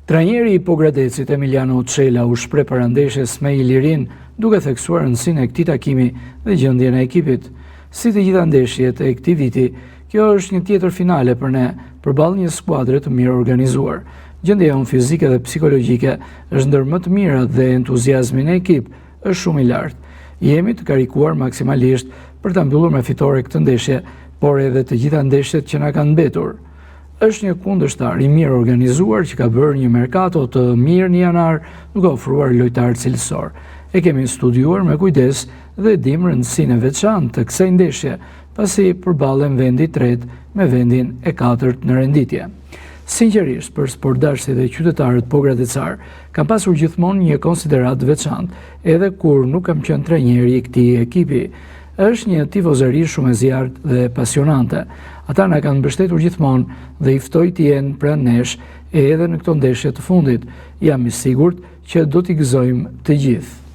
Trajneri i Pogradecit Emiliano Uçela u shpreh para ndeshjes me Ilirin, duke theksuar rëndësinë e këtij takimi dhe gjendjen e ekipit. Si të gjitha ndeshjet e këtij viti, kjo është një tjetër finale për ne përballë një skuadre të mirë organizuar. Gjendja jonë fizike dhe psikologjike është ndër më të mirat dhe entuziazmi në ekip është shumë i lartë. Jemi të karikuar maksimalisht për ta mbyllur me fitore këtë ndeshje, por edhe të gjitha ndeshjet që na kanë mbetur. Është një kundërshtar i mirë organizuar që ka bërë një merkato të mirë në janar, duke ofruar lojtarë cilësor. E kemi studiuar me kujdes dhe dim rëndësinë e veçantë të kësaj ndeshje, pasi përballen vendi i tretë me vendin e katërt në renditje. Sinqerisht, për sportdashësit dhe qytetarët pogradecar, kam pasur gjithmonë një konsiderat veçantë, edhe kur nuk kam qenë trajneri i këtij ekipi. Është një tifozëri shumë e zjarrt dhe pasionante. Ata na kanë mbështetur gjithmonë dhe i ftoj të jenë pranë nesh edhe në këto ndeshje të fundit. Jam i sigurt që do t'i gëzojmë të gjithë.